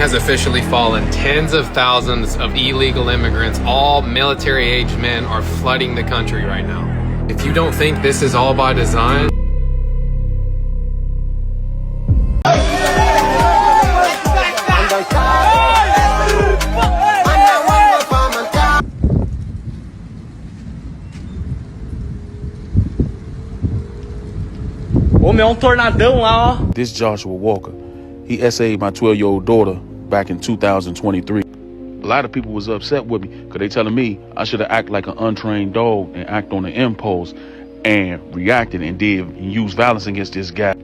has officially fallen. Tens of thousands of illegal immigrants, all military-aged men, are flooding the country right now. If you don't think this is all by design, This Joshua Walker, he SA'd my 12-year-old daughter back in 2023. A lot of people was upset with me because they telling me I should have acted like an untrained dog and act on the impulse and reacted and use violence against this guy.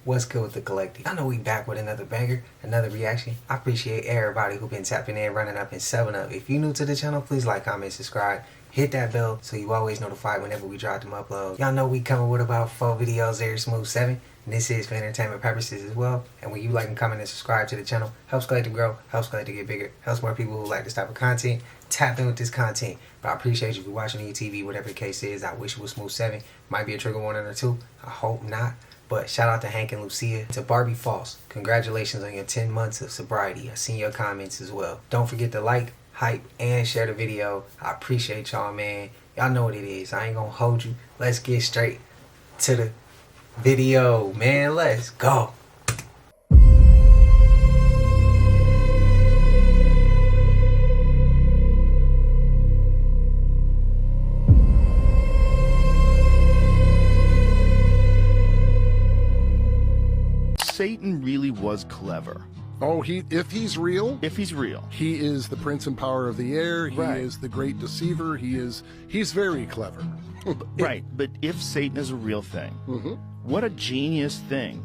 What's good with the collective? I know we back with another banger, another reaction. I appreciate everybody who been tapping in, running up, and subbing up. If you're new to the channel, please like, comment, subscribe. Hit that bell so you always notified whenever we drop them uploads. Y'all know we coming with about 4 videos every smooth 7. And this is for entertainment purposes as well. And when you like and comment and subscribe to the channel, helps Collective grow, helps Collective get bigger, helps more people who like this type of content tap in with this content. But I appreciate you for watching on your TV, whatever the case is. I wish it was smooth 7. Might be a trigger warning or 2. I hope not. But shout out to Hank and Lucia. To Barbie False, congratulations on your 10 months of sobriety. I seen your comments as well. Don't forget to like, hype, and share the video. I appreciate y'all, man. Y'all know what it is. I ain't gonna hold you. Let's get straight to the video, man. Let's go. Satan really was clever. Oh, if he's real, he is the prince and power of the air. He is the great deceiver. He's very clever. Right, but if Satan is a real thing, what a genius thing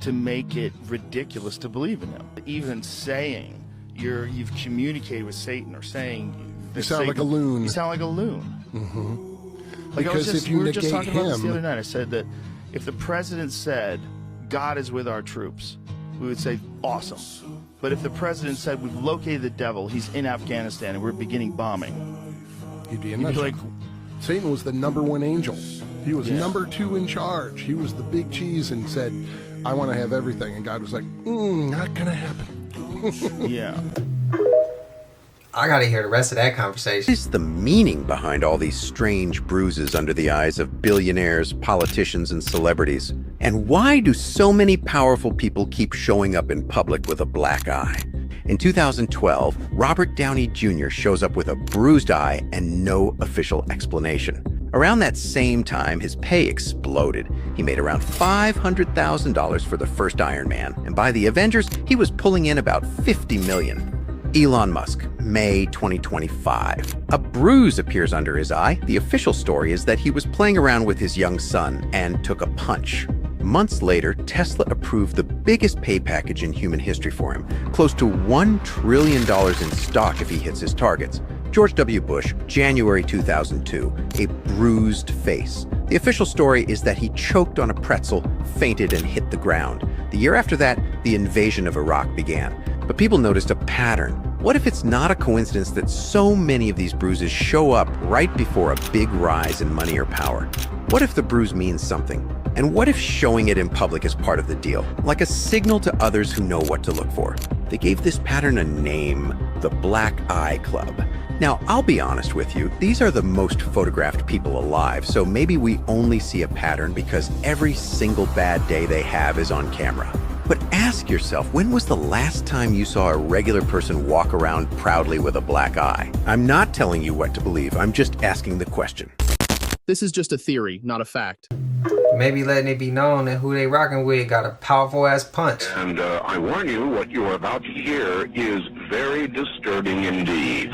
to make it ridiculous to believe in him. Even saying you've communicated with Satan, or saying you sound like a loon. You sound like a loon. Like because if you we were just negate talking about this the him, other night. I said that if the president said God is with our troops, we would say awesome. But if the president said we've located the devil, he's in Afghanistan, and we're beginning bombing, he'd be in you'd that. be like, Satan was the #1 angel. He was number 2 in charge. He was the big cheese and said, I want to have everything. And God was like, not gonna happen. yeah. I gotta hear the rest of that conversation. What is the meaning behind all these strange bruises under the eyes of billionaires, politicians, and celebrities? And why do so many powerful people keep showing up in public with a black eye? In 2012, Robert Downey Jr. shows up with a bruised eye and no official explanation. Around that same time, his pay exploded. He made around $500,000 for the first Iron Man, and by the Avengers, he was pulling in about $50 million. Elon Musk, May 2025. A bruise appears under his eye. The official story is that he was playing around with his young son and took a punch. Months later, Tesla approved the biggest pay package in human history for him, close to $1 trillion in stock if he hits his targets. George W. Bush, January 2002, a bruised face. The official story is that he choked on a pretzel, fainted, and hit the ground. The year after that, the invasion of Iraq began. But people noticed a pattern. What if it's not a coincidence that so many of these bruises show up right before a big rise in money or power? What if the bruise means something? And what if showing it in public is part of the deal, like a signal to others who know what to look for? They gave this pattern a name, the Black Eye Club. Now, I'll be honest with you, these are the most photographed people alive, so maybe we only see a pattern because every single bad day they have is on camera. But ask yourself, when was the last time you saw a regular person walk around proudly with a black eye? I'm not telling you what to believe, I'm just asking the question. This is just a theory, not a fact. Maybe letting it be known that who they rocking with got a powerful ass punch. And I warn you, what you are about to hear is very disturbing indeed.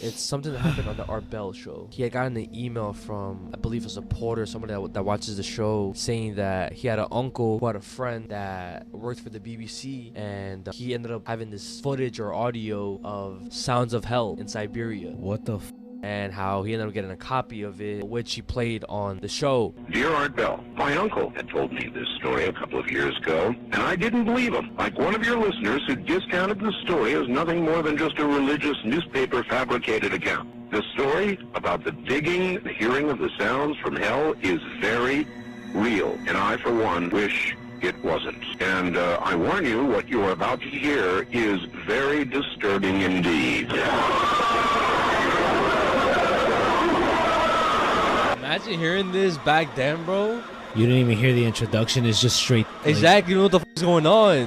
It's something that happened on the Art Bell show. He had gotten an email from, I believe, a supporter, somebody that watches the show, saying that he had an uncle who had a friend that worked for the BBC, and he ended up having this footage or audio of sounds of hell in Siberia. What the f? And how he ended up getting a copy of it, which he played on the show. Dear Art Bell, my uncle had told me this story a couple of years ago, and I didn't believe him. Like one of your listeners who discounted the story as nothing more than just a religious newspaper fabricated account. The story about the digging, the hearing of the sounds from hell is very real, and I, for one, wish it wasn't. And I warn you, what you are about to hear is very disturbing indeed. Imagine hearing this back then, bro. You didn't even hear the introduction. It's just straight. Exactly. You know what the f is going on.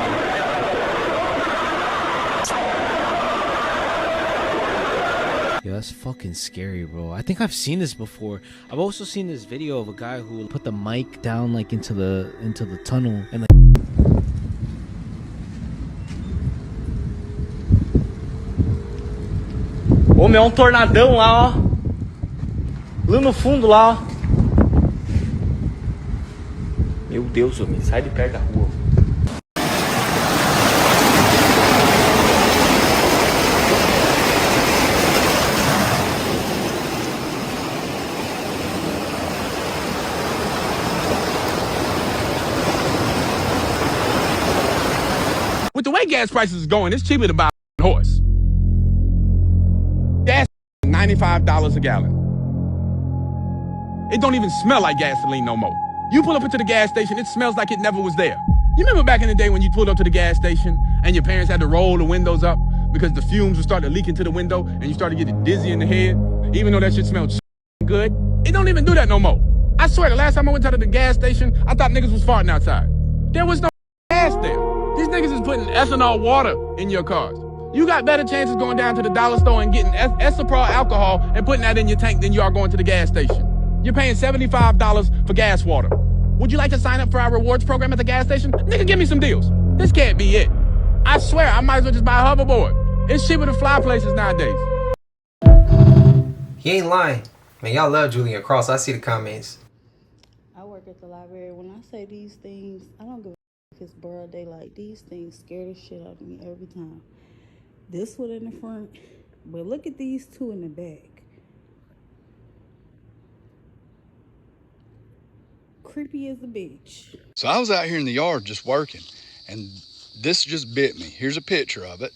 Yeah, that's fucking scary, bro. I think I've seen this before. I've also seen this video of a guy who put the mic down like into the tunnel and like. Ô, meu, é um tornadão lá, ó. Lá no fundo, lá, ó. Meu Deus, homem, sai de perto da rua. With the way gas prices is going, it's cheaper to buy a horse. Gas $95 a gallon. It don't even smell like gasoline no more. You pull up into the gas station, it smells like it never was there. You remember back in the day when you pulled up to the gas station and your parents had to roll the windows up because the fumes would start to leak into the window and you started getting dizzy in the head, even though that shit smelled good? It don't even do that no more. I swear, the last time I went to the gas station, I thought niggas was farting outside. There was no gas there. These niggas is putting ethanol water in your cars. You got better chances going down to the dollar store and getting Esopral alcohol and putting that in your tank than you are going to the gas station. You're paying $75 for gas water. Would you like to sign up for our rewards program at the gas station? Nigga, give me some deals. This can't be it. I swear, I might as well just buy a hoverboard. It's cheaper to fly places nowadays. He ain't lying. Man, y'all love Julian Cross. I see the comments. I work at the library. When I say these things, I don't give a if it's broad daylight. These things scare the shit out of me every time. This one in the front, but look at these two in the back. Creepy as a bitch. So I was out here in the yard just working, and this just bit me. Here's a picture of it.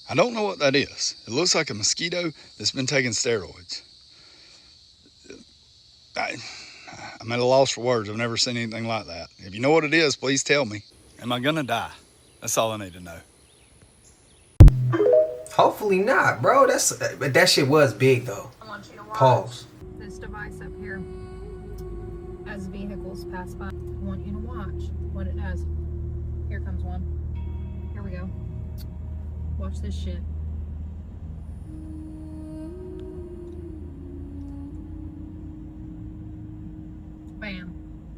I don't know what that is. It looks like a mosquito that's been taking steroids. I'm at a loss for words. I've never seen anything like that. If you know what it is, please tell me. Am I gonna die? That's all I need to know. Hopefully not, bro. But that shit was big though. I want you to watch Pause. this device up here. As vehicles pass by, I want you to watch what it does. Here comes one. Here we go. Watch this shit. Bam.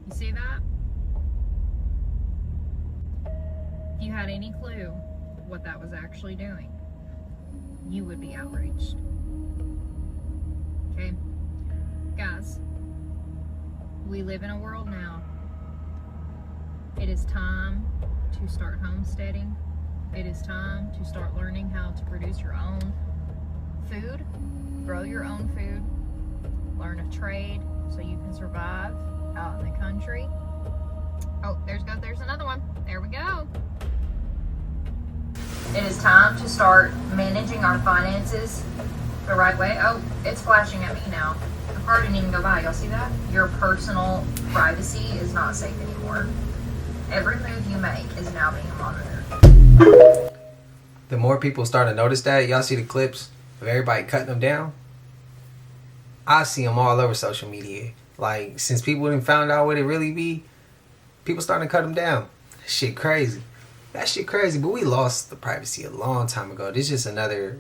You see that? If you had any clue what that was actually doing, you would be outraged. Okay? Guys, we live in a world now. It is time to start homesteading. It is time to start learning how to produce your own food, grow your own food, learn a trade so you can survive out in the country. Oh, there's another one. There we go. It is time to start managing our finances the right way. Oh, it's flashing at me now. The car didn't even go by. Y'all see that? Your personal privacy is not safe anymore. Every move you make is now being monitored. The more people start to notice that, y'all see the clips of everybody cutting them down? I see them all over social media. Like, since people done found out what it really be, people starting to cut them down. That shit crazy. That shit crazy, but we lost the privacy a long time ago. This is just another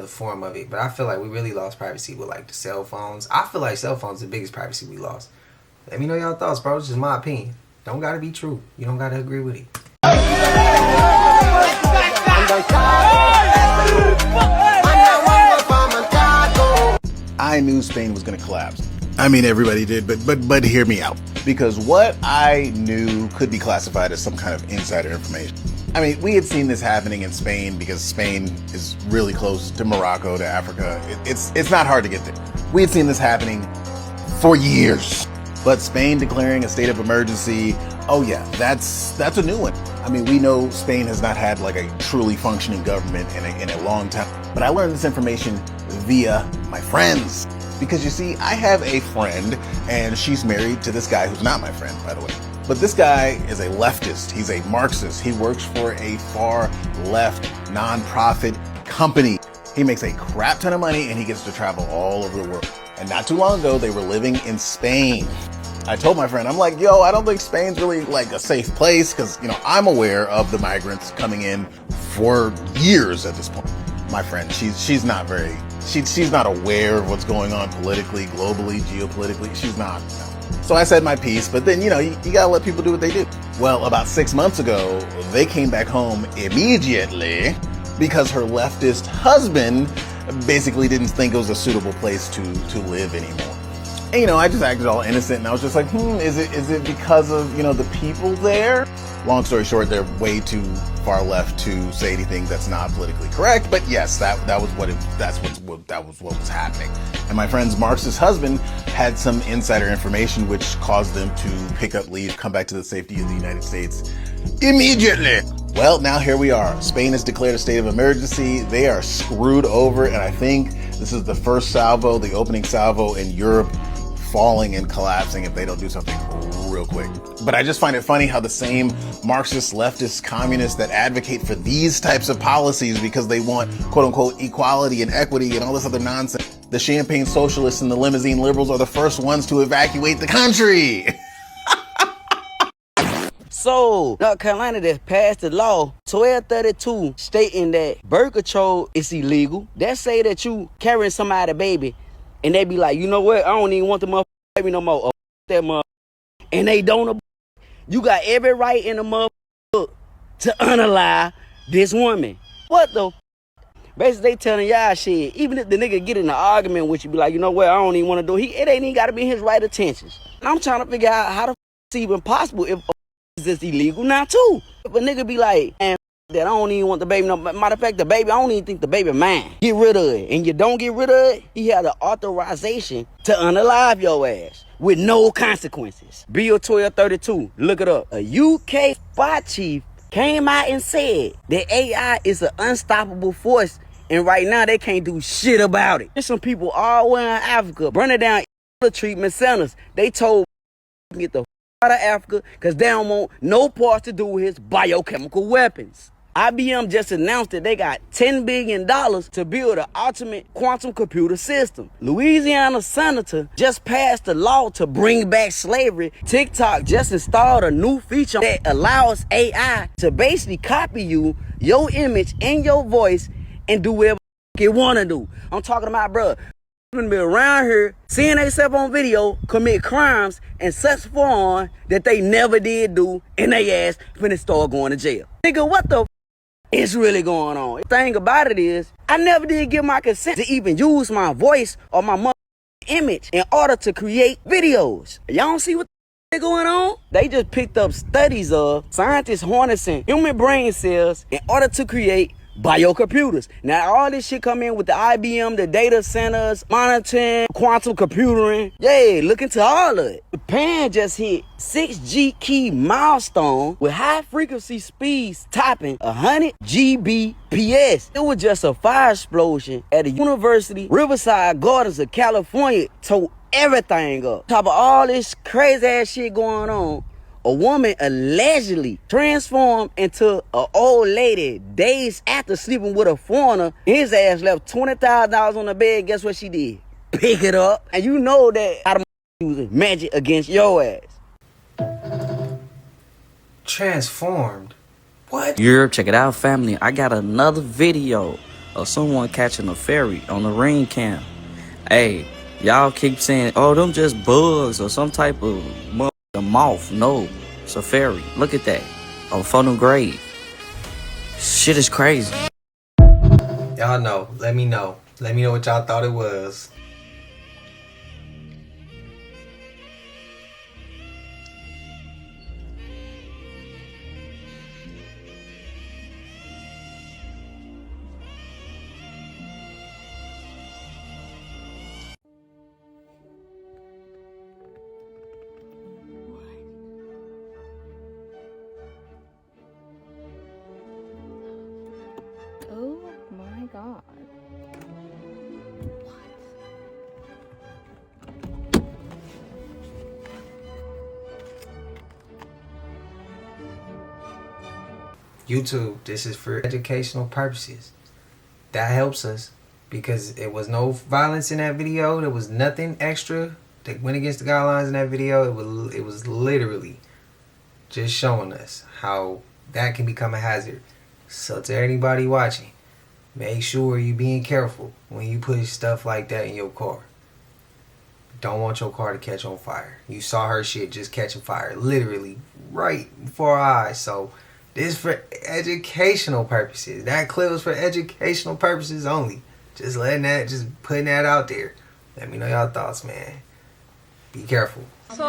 form of it. But I feel like we really lost privacy with like the cell phones. I feel like cell phones are the biggest privacy we lost. Let me know y'all thoughts, bro. It's just my opinion. Don't gotta be true. You don't gotta agree with it. I knew Spain was going to collapse. I mean, everybody did, but hear me out. Because what I knew could be classified as some kind of insider information. I mean, we had seen this happening in Spain because Spain is really close to Morocco, to Africa. It's not hard to get there. We had seen this happening for years. But Spain declaring a state of emergency, oh yeah, that's a new one. I mean, we know Spain has not had like a truly functioning government in a long time, but I learned this information via my friends. Because you see, I have a friend and she's married to this guy who's not my friend, by the way. But this guy is a leftist. He's a Marxist. He works for a far left nonprofit company. He makes a crap ton of money and he gets to travel all over the world. And not too long ago, they were living in Spain. I told my friend, I'm like, yo, I don't think Spain's really like a safe place because, you know, I'm aware of the migrants coming in for years at this point. My friend, she's not aware of what's going on politically, globally, geopolitically. She's not. No. So I said my piece, but then, you know, you gotta let people do what they do. Well, about 6 months ago, they came back home immediately because her leftist husband basically didn't think it was a suitable place to live anymore. And, you know, I just acted all innocent and I was just like, is it because of, you know, the people there? Long story short, they're way too far left to say anything that's not politically correct. But yes, that was what was happening. And my friend's Marxist husband had some insider information which caused them to pick up, leave, come back to the safety of the United States immediately. Well, now here we are. Spain has declared a state of emergency. They are screwed over, and I think this is the first salvo, the opening salvo in Europe falling and collapsing if they don't do something real quick. But I just find it funny how the same Marxist, leftist, communists that advocate for these types of policies because they want quote unquote equality and equity and all this other nonsense, the champagne socialists and the limousine liberals are the first ones to evacuate the country. So, North Carolina just passed the law 1232 stating that birth control is illegal. That say that you carrying somebody's baby and they be like, you know what, I don't even want the motherfucker baby no more. Or that motherfucker. And they don't. You got every right in the motherfucker to unalive this woman. What the Basically, they telling y'all shit. Even if the nigga get in an argument with you, be like, you know what, I don't even want to do it. It ain't even got to be in his right intentions. And I'm trying to figure out how the it's even possible if it's illegal now too. If a nigga be like, man, that I don't even want the baby. No, matter of fact, the baby, I don't even think the baby mine. Get rid of it. And you don't get rid of it, he had the authorization to unalive your ass with no consequences. Bill 1232, look it up. A UK fire chief came out and said that AI is an unstoppable force, and right now they can't do shit about it. There's some people all over in Africa burning down treatment centers. They told get the out of Africa because they don't want no parts to do with his biochemical weapons. IBM just announced that they got $10 billion to build an ultimate quantum computer system. Louisiana senator just passed a law to bring back slavery. TikTok just installed a new feature that allows AI to basically copy you, your image, and your voice and do whatever it want to do. I'm talking about, bruh, be around here seeing themselves on video commit crimes in such form that they never did do, and they ass finna start going to jail. Nigga, what the is really going on? The thing about it is, I never did give my consent to even use my voice or my mother image in order to create videos. Y'all don't see what the going on? They just picked up studies of scientists harnessing human brain cells in order to create biocomputers. Now all this shit come in with the IBM, the data centers, monitoring, quantum computing. Yeah, look into all of it. Japan just hit 6G key milestone with high frequency speeds topping 100 Gbps. It was just a fire explosion at the University Riverside Gardens of California. Tore everything up. Top of all this crazy ass shit going on, a woman allegedly transformed into an old lady days after sleeping with a foreigner. His ass left $20,000 on the bed. Guess what she did? Pick it up. And you know that I'm using magic against your ass. Transformed? What? Europe, check it out, family. I got another video of someone catching a ferry on the ring cam. Hey, y'all keep saying, oh, them just bugs or some type of moth. No, it's a fairy. Look at that. On funnel grave. Shit is crazy. Y'all know. Let me know. Let me know what y'all thought it was. YouTube, this is for educational purposes. That helps us because there was no violence in that video. There was nothing extra that went against the guidelines in that video. It was literally just showing us how that can become a hazard. So to anybody watching, make sure you're being careful when you put stuff like that in your car. Don't want your car to catch on fire. You saw her shit just catching fire literally right before our eyes. So this is for educational purposes. That clip was for educational purposes only. Just putting that out there. Let me know y'all thoughts, man. Be careful. Today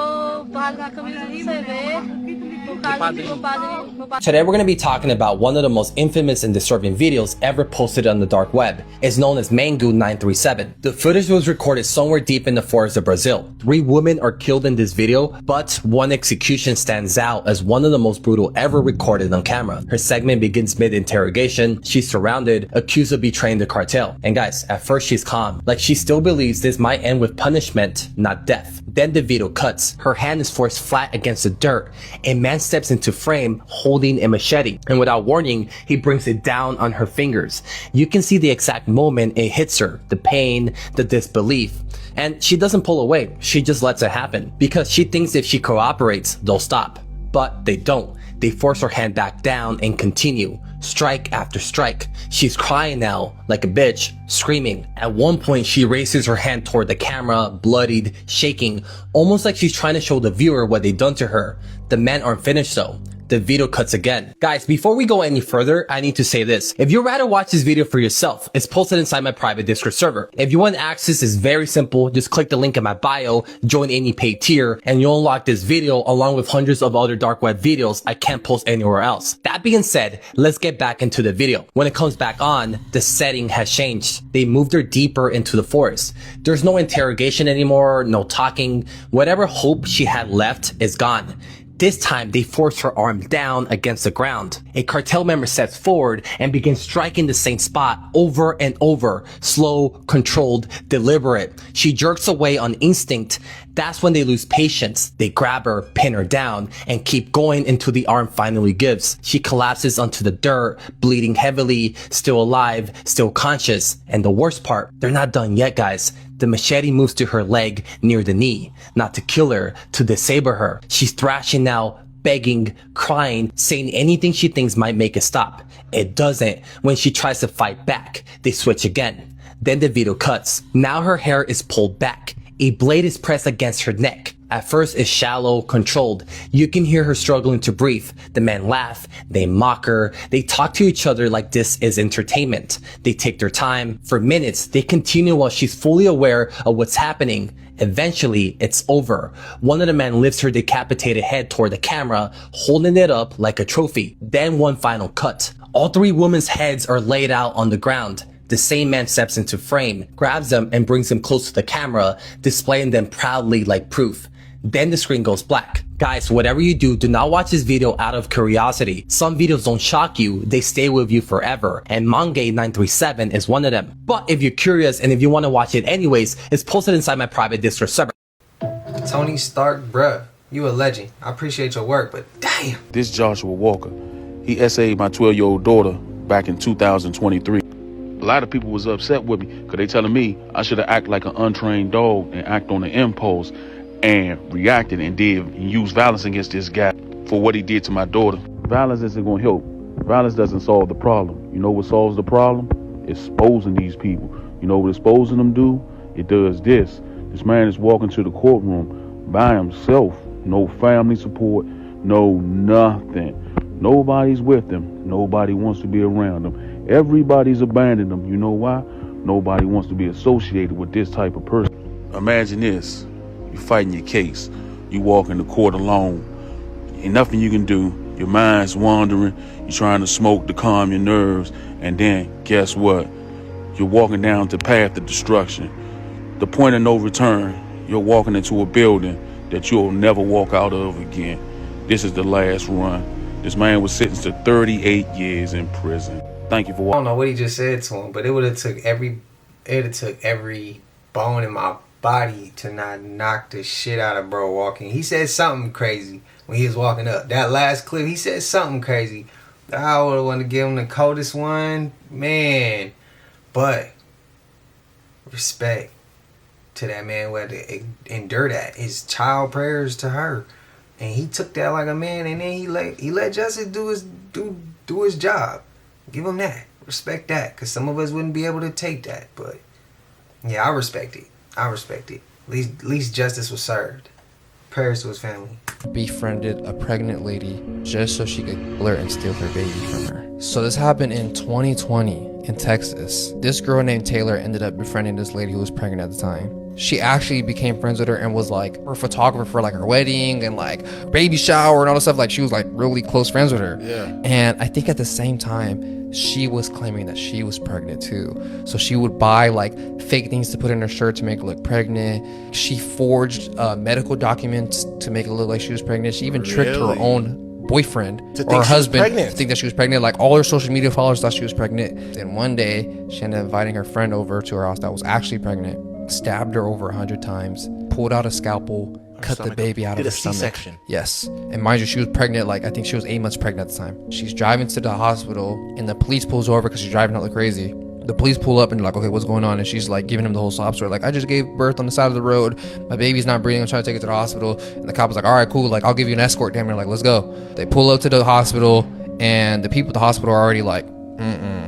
we're going to be talking about one of the most infamous and disturbing videos ever posted on the dark web. It's known as Mangu 937. The footage was recorded somewhere deep in the forest of Brazil. 3 women are killed in this video, but one execution stands out as one of the most brutal ever recorded on camera. Her segment begins mid-interrogation. She's surrounded, accused of betraying the cartel. And guys, at first she's calm, like she still believes this might end with punishment, not death. Then the video cuts. Her hand is forced flat against the dirt. A man steps into frame holding a machete, and without warning, he brings it down on her fingers. You can see the exact moment it hits her, the pain, the disbelief. And she doesn't pull away, she just lets it happen, because she thinks if she cooperates, they'll stop. But they don't. They force her hand back down and continue, strike after strike. She's crying now, like a bitch, screaming. At one point, she raises her hand toward the camera, bloodied, shaking, almost like she's trying to show the viewer what they've done to her. The men aren't finished though. The video cuts again. Guys, before we go any further, I need to say this. If you'd rather watch this video for yourself, it's posted inside my private Discord server. If you want access, it's very simple. Just click the link in my bio, join any paid tier, and you'll unlock this video along with hundreds of other dark web videos I can't post anywhere else. That being said, let's get back into the video. When it comes back on, the setting has changed. They moved her deeper into the forest. There's no interrogation anymore, no talking. Whatever hope she had left is gone. This time, they force her arm down against the ground. A cartel member steps forward and begins striking the same spot over and over. Slow, controlled, deliberate. She jerks away on instinct. That's when they lose patience. They grab her, pin her down, and keep going until the arm finally gives. She collapses onto the dirt, bleeding heavily, still alive, still conscious. And the worst part, they're not done yet, guys. The machete moves to her leg near the knee, not to kill her, to disable her. She's thrashing now, begging, crying, saying anything she thinks might make it stop. It doesn't. When she tries to fight back, they switch again. Then the video cuts. Now her hair is pulled back. A blade is pressed against her neck. At first it's shallow, controlled. You can hear her struggling to breathe. The men laugh, they mock her, they talk to each other like this is entertainment. They take their time. For minutes, they continue while she's fully aware of what's happening. Eventually, it's over. One of the men lifts her decapitated head toward the camera, holding it up like a trophy. Then one final cut. All 3 women's heads are laid out on the ground. The same man steps into frame, grabs them and brings them close to the camera, displaying them proudly like proof. Then the screen goes black. Guys, whatever you do not watch this video out of curiosity. Some videos don't shock you, they stay with you forever. And Mangu 937 is one of them. But if you're curious and if you want to watch it anyways, it's posted inside my private Discord server. Tony Stark, bruh, you a legend. I appreciate your work, but damn. This Joshua Walker, he SA'd my 12-year-old daughter back in 2023. A lot of people was upset with me because they telling me I should have acted like an untrained dog and act on the impulse and reacted and used violence against this guy for what he did to my daughter. Violence isn't going to help. Violence doesn't solve the problem. You know what solves the problem? Exposing these people. You know what exposing them do? It does this. This man is walking to the courtroom by himself. No family support, no nothing. Nobody's with him. Nobody wants to be around him. Everybody's abandoned him. You know why? Nobody wants to be associated with this type of person. Imagine this. You're fighting your case. You walk into court alone. Ain't nothing you can do. Your mind's wandering. You're trying to smoke to calm your nerves. And then, guess what? You're walking down the path of destruction. The point of no return. You're walking into a building that you'll never walk out of again. This is the last run. This man was sentenced to 38 years in prison. Thank you for watching. I don't know what he just said to him, but it would have took every bone in my body to not knock the shit out of bro walking. He said something crazy when he was walking up. That last clip, he said something crazy I would want to give him the coldest one, man. But respect to that man who had to endure that. His child prayers to her, and he took that like a man. And then he let Justice do his job. Give him that. Respect that, because some of us wouldn't be able to take that. But yeah, I respect it. I respect it. At least justice was served. Prayers to his family. Befriended a pregnant lady just so she could kill her and steal her baby from her. So this happened in 2020 in Texas. This girl named Taylor ended up befriending this lady who was pregnant at the time. She actually became friends with her and was like her photographer for like her wedding and like baby shower and all this stuff. Like she was like really close friends with her. Yeah. And I think at the same time, she was claiming that she was pregnant too. So she would buy like fake things to put in her shirt to make her look pregnant. She forged medical documents to make it look like she was pregnant. She even tricked her own boyfriend or her husband to think that she was pregnant. Like all her social media followers thought she was pregnant. Then one day she ended up inviting her friend over to her house that was actually pregnant, stabbed her over 100 times, pulled out a scalpel, cut the baby out of her stomach. C-section. Yes. And mind you, she was pregnant, like I think she was 8 months pregnant at the time. She's driving to the hospital and the police pulls over because she's driving out like crazy. The police pull up and they're like, okay, what's going on? And she's like giving him the whole sob story. Like, I just gave birth on the side of the road. My baby's not breathing. I'm trying to take it to the hospital. And the cop was like, all right, cool. Like, I'll give you an escort. Damn, like, let's go. They pull up to the hospital and the people at the hospital are already like,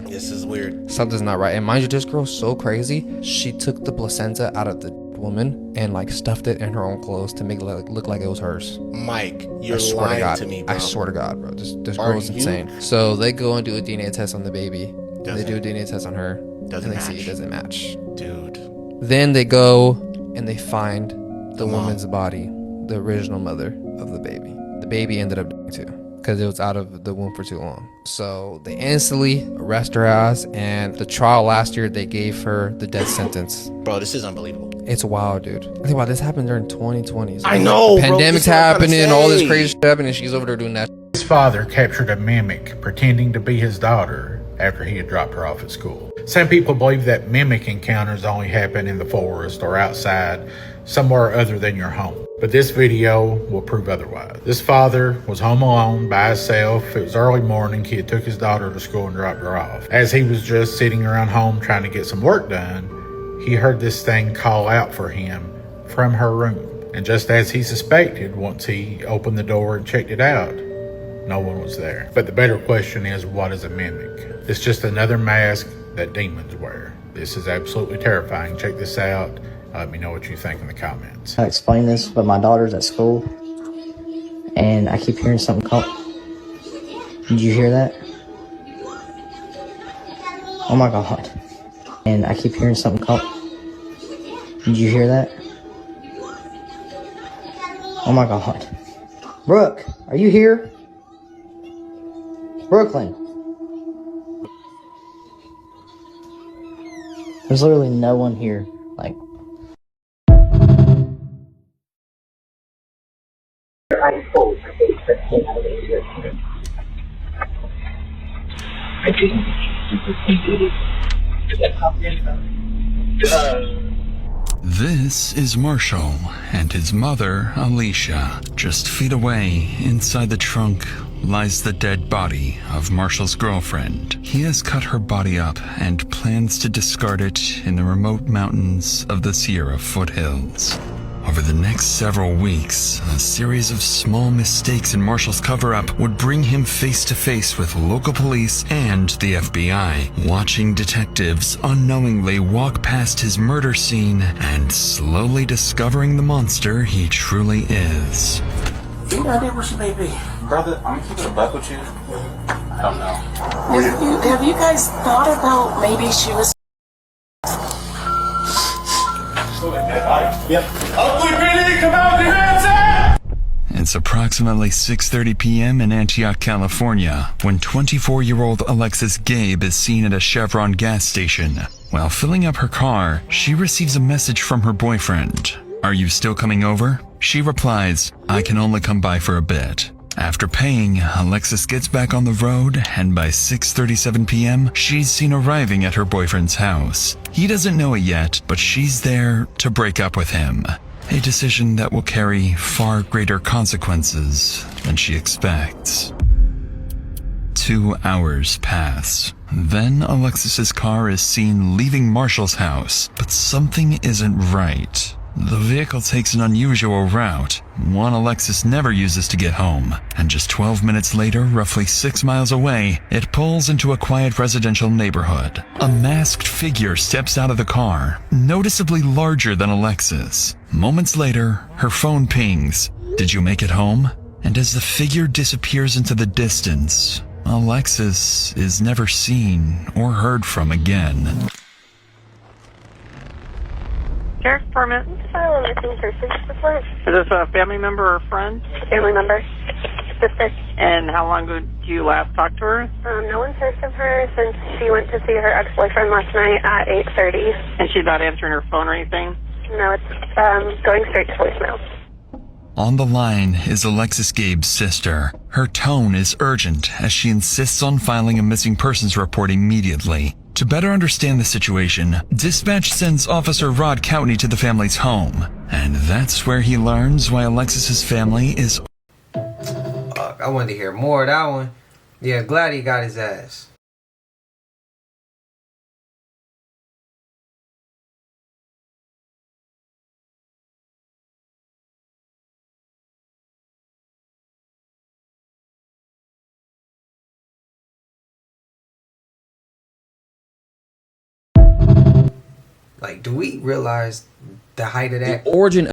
this is weird. Something's not right. And mind you, this girl's so crazy. She took the placenta out of the woman and like stuffed it in her own clothes to make it look like it was hers. Mike, you're lying to me, bro. I swear to God, bro. This girl's insane. So they go and do a DNA test on the baby. They do a DNA test on her. And they see it doesn't match. Dude. Then they go and they find the woman's body, the original mother of the baby. The baby ended up dying too because it was out of the womb for too long. So they instantly arrest her ass, and the trial last year they gave her the death sentence. Bro, this is unbelievable. It's wild, dude. Think about this happened during 2020. So I know, the pandemic's bro, happening, all this crazy shit happening, and she's over there doing that. His father captured a mimic pretending to be his daughter after he had dropped her off at school. Some people believe that mimic encounters only happen in the forest or outside, somewhere other than your home. But this video will prove otherwise. This father was home alone by himself. It was early morning. He had took his daughter to school and dropped her off. As he was just sitting around home trying to get some work done, he heard this thing call out for him from her room. And just as he suspected, once he opened the door and checked it out, no one was there. But the better question is, what is a mimic? It's just another mask that demons wear. This is absolutely terrifying. Check this out. Let me know what you think in the comments. I explain this, but my daughter's at school, and I keep hearing something call. Did you hear that? Oh my God. And I keep hearing something call. Did you hear that? Oh my God. Brooke, are you here? Brooklyn. There's literally no one here. Like, I spoke. I didn't. This is Marshall and his mother, Alicia. Just feet away, inside the trunk, lies the dead body of Marshall's girlfriend. He has cut her body up and plans to discard it in the remote mountains of the Sierra foothills. Over the next several weeks, a series of small mistakes in Marshall's cover-up would bring him face to face with local police and the FBI. Watching detectives unknowingly walk past his murder scene and slowly discovering the monster he truly is. Any idea where she may be? Brother, I'm keeping a buck with you. I don't know. Have you guys thought about maybe she was... Yep. Oakley PD, come out, your hands up! It's approximately 6:30 p.m. in Antioch, California, when 24-year-old Alexis Gabe is seen at a Chevron gas station. While filling up her car, she receives a message from her boyfriend. "Are you still coming over?" She replies, "I can only come by for a bit." After paying, Alexis gets back on the road, and by 6:37 p.m., she's seen arriving at her boyfriend's house. He doesn't know it yet, but she's there to break up with him. A decision that will carry far greater consequences than she expects. 2 hours pass. Then Alexis's car is seen leaving Marshall's house, but something isn't right. The vehicle takes an unusual route, one Alexis never uses to get home, and just 12 minutes later, roughly 6 miles away, it pulls into a quiet residential neighborhood. A masked figure steps out of the car, noticeably larger than Alexis. Moments later, her phone pings. "Did you make it home?" And as the figure disappears into the distance, Alexis is never seen or heard from again. Sheriff's Department. File a missing persons report. Is this a family member or friend? Family member. Sister. And how long ago did you last talk to her? No one's heard from her since she went to see her ex-boyfriend last night at 8:30. And she's not answering her phone or anything? No, it's going straight to voicemail. On the line is Alexis Gabe's sister. Her tone is urgent as she insists on filing a missing persons report immediately. To better understand the situation, dispatch sends Officer Rod Coutney to the family's home, and that's where he learns why Alexis's family is... I wanted to hear more of that one. Yeah, glad he got his ass. Like, do we realize the height of that? The origin of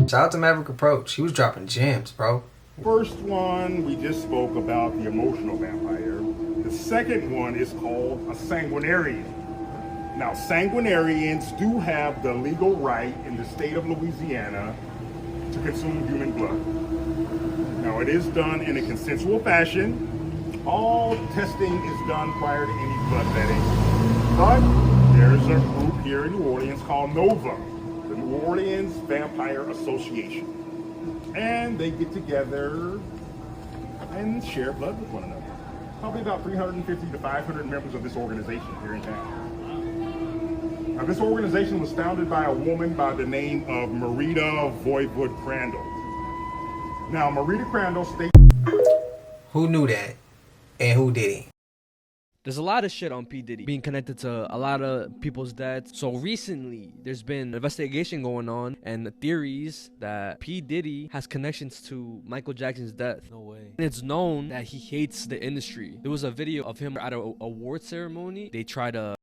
Shout out to Maverick Approach. He was dropping gems, bro. First one, we just spoke about the emotional vampire. The second one is called a sanguinarian. Now, sanguinarians do have the legal right in the state of Louisiana to consume human blood. Now, it is done in a consensual fashion, All testing is done prior to any blood vetting. But there's a group here in New Orleans called NOVA, the New Orleans Vampire Association. And they get together and share blood with one another. Probably about 350 to 500 members of this organization here in town. Now, this organization was founded by a woman by the name of Marita Voivod Crandall. Now, Marita Crandall states... Who knew that? And who didn't? There's a lot of shit on P. Diddy being connected to a lot of people's deaths. So recently, there's been an investigation going on and the theories that P. Diddy has connections to Michael Jackson's death. No way. And it's known that he hates the industry. There was a video of him at an award ceremony. They tried to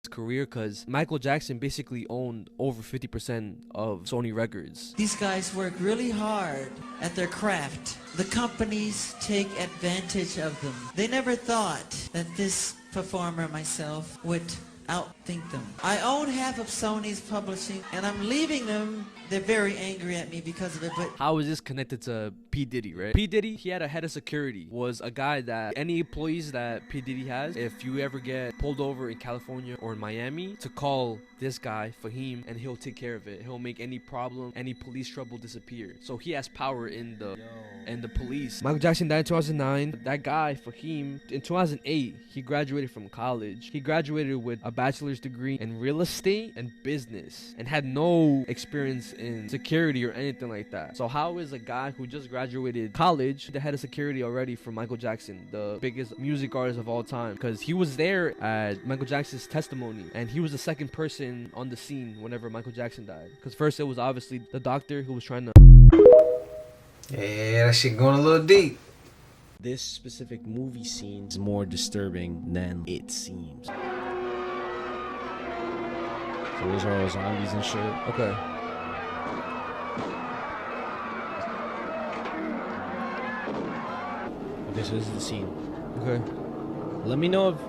his career because Michael Jackson basically owned over 50% of Sony Records. These guys work really hard at their craft. The companies take advantage of them. They never thought that this performer, myself, would outthink them. I own half of Sony's publishing and I'm leaving them. They're very angry at me because of it, but... How is this connected to P. Diddy, right? P. Diddy, he had a head of security, was a guy that any employees that P. Diddy has, if you ever get pulled over in California or in Miami, to call this guy, Fahim, and he'll take care of it. He'll make any problem, any police trouble disappear. So he has power in the police. Michael Jackson died in 2009. That guy, Fahim, in 2008, he graduated from college. He graduated with a bachelor's degree in real estate and business and had no experience in security or anything like that. So how is a guy who just graduated college the head of security already for Michael Jackson, the biggest music artist of all time? Because he was there at Michael Jackson's testimony and he was the second person on the scene whenever Michael Jackson died. Because first it was obviously the doctor who was trying to... Yeah, that shit going a little deep. This specific movie scene is more disturbing than it seems. So those are all zombies and shit. Okay. Okay, so this is the scene. Okay. Let me know if...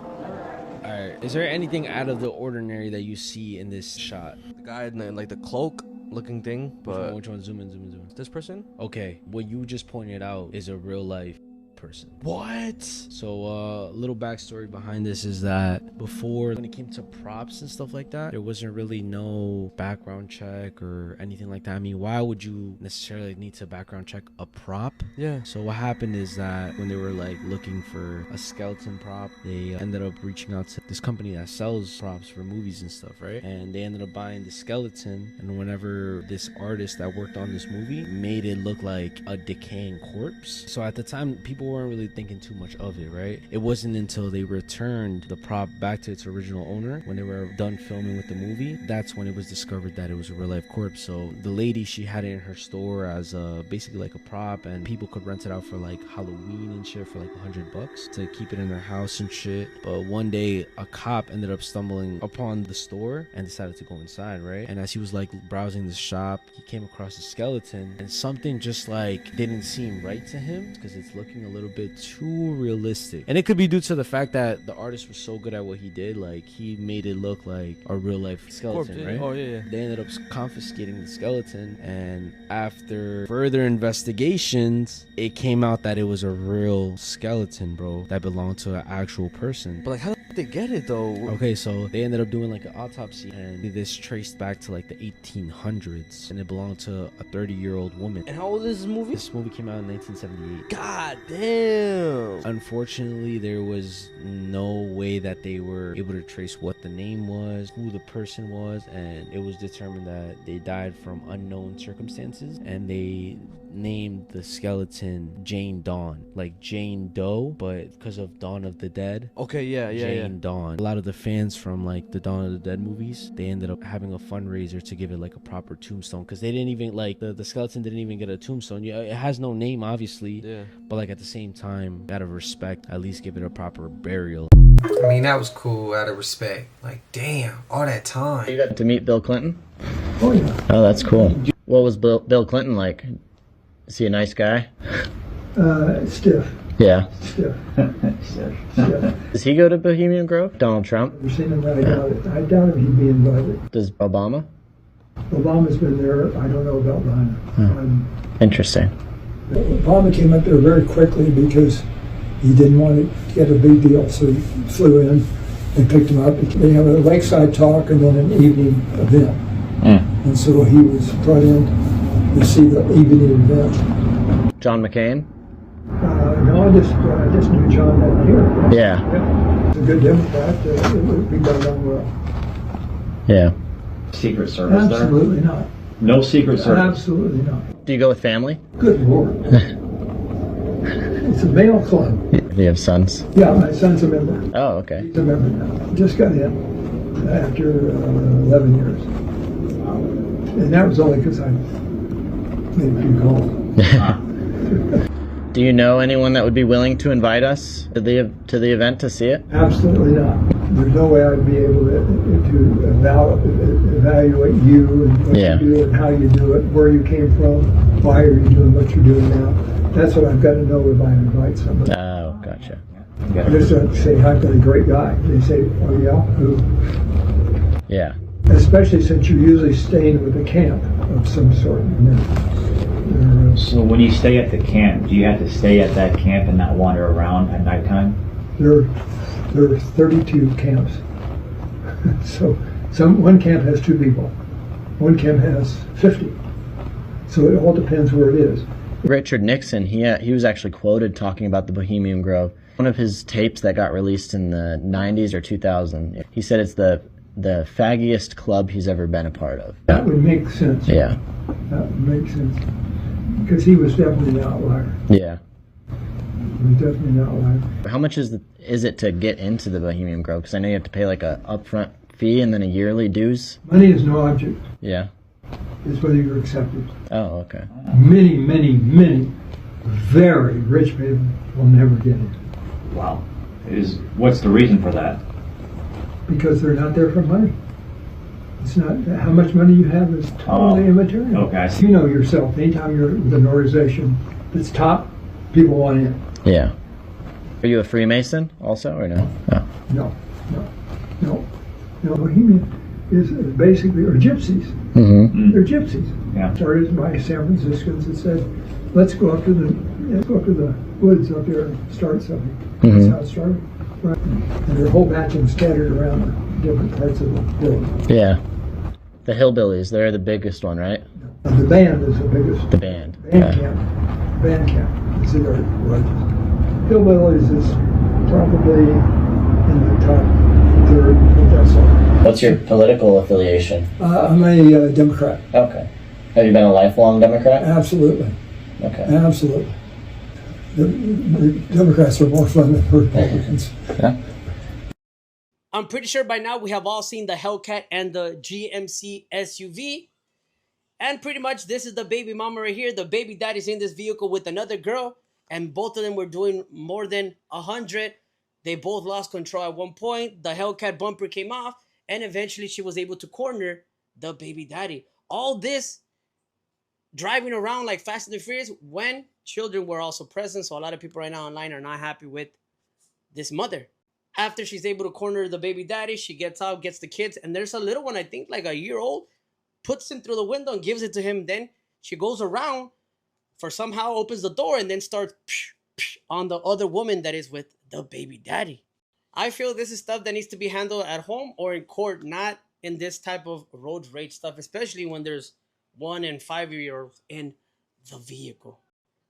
Alright, is there anything out of the ordinary that you see in this shot? The guy in like the cloak looking thing, but... Which one? Zoom in. This person? Okay, what you just pointed out is a real life person. What? So little backstory behind this is that before, when it came to props and stuff like that, there wasn't really no background check or anything like that. I mean, why would you necessarily need to background check a prop? Yeah. So what happened is that when they were like looking for a skeleton prop, they ended up reaching out to this company that sells props for movies and stuff, right? And they ended up buying the skeleton, and whenever this artist that worked on this movie made it look like a decaying corpse. So at the time, people weren't really thinking too much of it, right? It wasn't until they returned the prop back to its original owner, when they were done filming with the movie, that's when it was discovered that it was a real life corpse. So the lady, she had it in her store as basically like a prop, and people could rent it out for like Halloween and shit for like $100 to keep it in their house and shit. But one day a cop ended up stumbling upon the store and decided to go inside, right? And as he was like browsing the shop, he came across a skeleton, and something just like didn't seem right to him because it's looking a little bit too realistic. And it could be due to the fact that the artist was so good at what he did, like he made it look like a real life skeleton, right? Oh yeah. They ended up confiscating the skeleton, and after further investigations, it came out that it was a real skeleton, bro, that belonged to an actual person. But like, how did they get it though? Okay, so they ended up doing like an autopsy, and this traced back to like the 1800s, and it belonged to a 30-year-old woman. And how old is this movie? This movie came out in 1978. God damn. Unfortunately, there was no way that they were able to trace what the name was, who the person was, and it was determined that they died from unknown circumstances, and they named the skeleton Jane Dawn, like Jane Doe, but because of Dawn of the Dead. Okay, yeah. Jane Dawn. A lot of the fans from like the Dawn of the Dead movies, they ended up having a fundraiser to give it like a proper tombstone, because they didn't even like the skeleton didn't even get a tombstone. Yeah, it has no name, obviously. Yeah. But like at the same time, out of respect, at least give it a proper burial. I mean, that was cool out of respect. Like, damn, all that time. You got to meet Bill Clinton? Oh yeah. Oh, that's cool. What was Bill Clinton like? Is he a nice guy? Stiff. Yeah. Stiff. Does he go to Bohemian Grove? Donald Trump? I've seen him, I doubt it. I doubt he'd be invited. Does Obama? Obama's been there. I don't know about Obama. Interesting. Obama came up there very quickly because He didn't want to get a big deal, so he flew in and picked him up. They have a lakeside talk and then an evening event. And so he was brought in to see the evening event. John McCain? No, I just knew John down here. Yeah. He's a good Democrat. We got along well. Yeah. Secret Service Absolutely there? not. No Secret Service? Absolutely not. Do you go with family? Good Lord. It's a male club. Do you have sons? Yeah, my son's a member. Oh, okay. He's a member now. Just got in after 11 years. And that was only because I made a few calls. Do you know anyone that would be willing to invite us to the event to see it? Absolutely not. There's no way I'd be able to evaluate you and what you do and how you do it, where you came from, why are you doing what you're doing now. That's what I've got to know if I invite somebody. Oh, gotcha. I just don't say, I've got a great guy. They say, oh yeah, who? Yeah. Especially since you're usually staying with a camp of some sort. So when you stay at the camp, do you have to stay at that camp and not wander around at nighttime? There are 32 camps. So one camp has 2 people. One camp has 50. So it all depends where it is. Richard Nixon, he was actually quoted talking about the Bohemian Grove. One of his tapes that got released in the 90s or 2000, he said it's the faggiest club he's ever been a part of. That would make sense. Yeah. That would make sense. Because he was definitely an outlier. Yeah. He was definitely an outlier. How much is it to get into the Bohemian Grove? Because I know you have to pay like a upfront fee and then a yearly dues. Money is no object. Yeah. It's whether you're accepted. Oh, okay. Many, many, many very rich people will never get in. Wow. What's the reason for that? Because they're not there for money. It's not how much money you have is totally immaterial. Okay. You know yourself. Anytime you're with an organization that's top, people want in. Yeah. Are you a Freemason also, or no? No. Bohemian is basically, or gypsies. Mm-hmm. They're gypsies. Yeah. Started by San Franciscans that said, let's go up to the woods up there and start something. Mm-hmm. That's how it started. Right. And their whole batch of them scattered around the different parts of the village. Yeah. The Hillbillies, they're the biggest one, right? The band is the biggest. The band. Band camp is the largest. Hillbillies is probably in the top third, but that's all. What's your political affiliation? I'm a Democrat. Okay. Have you been a lifelong Democrat? Absolutely. Okay. Absolutely. The Democrats are more fun than the Republicans. Yeah. I'm pretty sure by now we have all seen the Hellcat and the GMC SUV. And pretty much this is the baby mama right here. The baby daddy's in this vehicle with another girl. And both of them were doing more than 100. They both lost control at one point. The Hellcat bumper came off. And eventually she was able to corner the baby daddy. All this driving around like Fast and the Furious when children were also present. So a lot of people right now online are not happy with this mother. After she's able to corner the baby daddy, she gets out, gets the kids, and there's a little one, I think like a year old, puts him through the window and gives it to him. Then she goes around for somehow opens the door and then starts on the other woman that is with the baby daddy. I feel this is stuff that needs to be handled at home or in court, not in this type of road rage stuff, especially when there's 1 and 5-year-olds in the vehicle.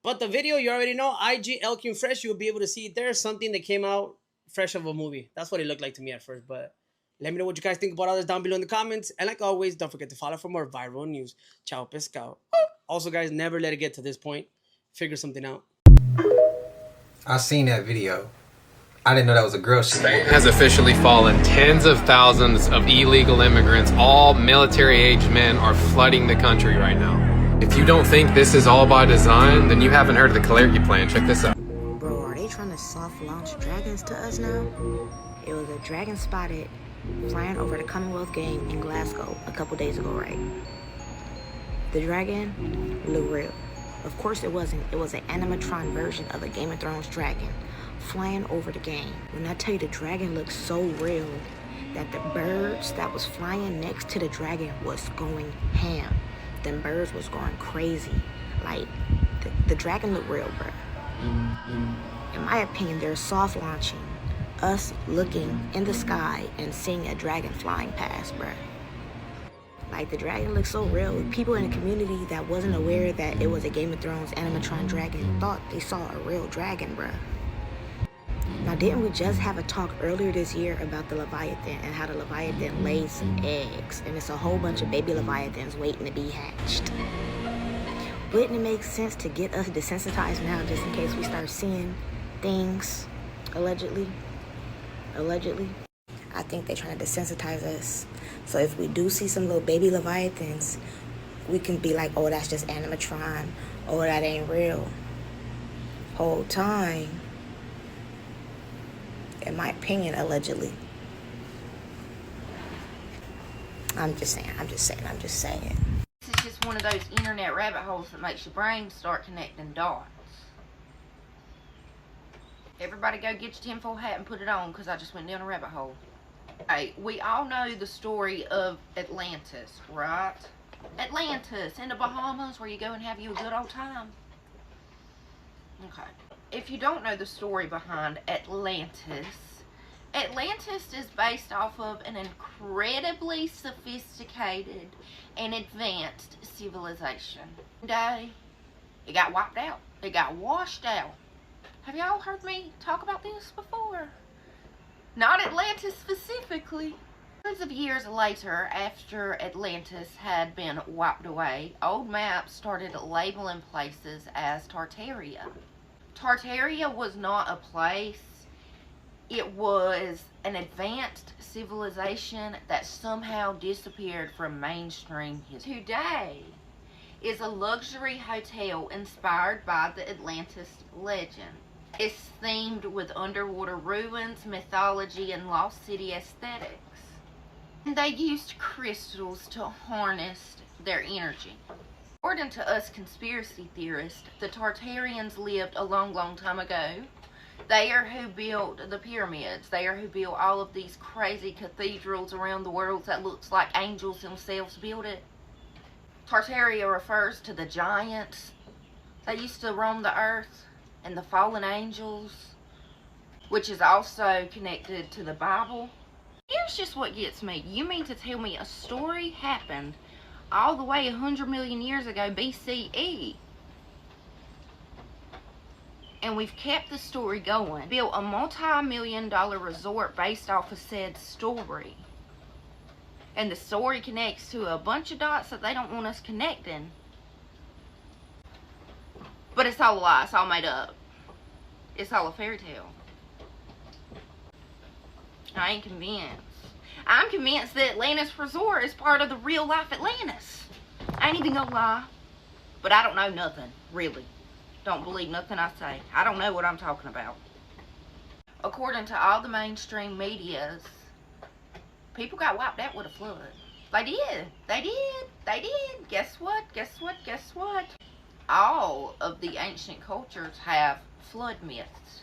But the video, you already know, IamQueHeff, you'll be able to see it there. Something that came out fresh of a movie. That's what it looked like to me at first, but let me know what you guys think about all this down below in the comments. And like always, don't forget to follow for more viral news. Ciao, pescado. Also, guys, never let it get to this point. Figure something out. I seen that video. I didn't know that was a girl shit. Spain has officially fallen. Tens of thousands of illegal immigrants, all military-aged men, are flooding the country right now. If you don't think this is all by design, then you haven't heard of the Clarity Plan. Check this out. Bro, are they trying to soft launch dragons to us now? It was a dragon spotted flying over the Commonwealth game in Glasgow a couple days ago, right? The dragon looked real. Of course it wasn't. It was an animatron version of a Game of Thrones dragon flying over the game. When I tell you the dragon looked so real that the birds that was flying next to the dragon was going ham. Them birds was going crazy. Like, the dragon looked real, bro. In my opinion, they're soft launching us looking in the sky and seeing a dragon flying past, bruh. Like, the dragon looks so real. People in the community that wasn't aware that it was a Game of Thrones animatron dragon thought they saw a real dragon, bruh. Now, didn't we just have a talk earlier this year about the Leviathan and how the Leviathan lays some eggs, and it's a whole bunch of baby Leviathans waiting to be hatched? Wouldn't it make sense to get us desensitized now just in case we start seeing things, allegedly? I think they're trying to desensitize us. So if we do see some little baby Leviathans, we can be like, oh, that's just animatron. Oh, that ain't real. Whole time, in my opinion, allegedly. I'm just saying. This is just one of those internet rabbit holes that makes your brain start connecting dots. Everybody go get your tinfoil hat and put it on, because I just went down a rabbit hole. Hey, we all know the story of Atlantis, right? Atlantis in the Bahamas, where you go and have you a good old time. Okay. If you don't know the story behind Atlantis, Atlantis is based off of an incredibly sophisticated and advanced civilization. One day, it got wiped out. It got washed out. Have y'all heard me talk about this before? Not Atlantis specifically. Hundreds of years later, after Atlantis had been wiped away, old maps started labeling places as Tartaria. Tartaria was not a place. It was an advanced civilization that somehow disappeared from mainstream history. Today is a luxury hotel inspired by the Atlantis legend. It's themed with underwater ruins, mythology, and lost city aesthetics. And they used crystals to harness their energy. According to us conspiracy theorists, the Tartarians lived a long time ago. They are who built the pyramids. They are who built all of these crazy cathedrals around the world that looks like angels themselves built it. Tartaria refers to the giants that used to roam the earth and the fallen angels, which is also connected to the Bible. Here's just what gets me. You mean to tell me a story happened all the way 100 million years ago, BCE, and we've kept the story going, built a multi-million-dollar resort based off of said story, and the story connects to a bunch of dots that they don't want us connecting? But it's all a lie. It's all made up. It's all a fairy tale. I ain't convinced. I'm convinced that Atlantis Resort is part of the real life Atlantis. I ain't even gonna lie. But I don't know nothing, really. Don't believe nothing I say. I don't know what I'm talking about. According to all the mainstream medias, people got wiped out with a flood. They did. Guess what? All of the ancient cultures have flood myths.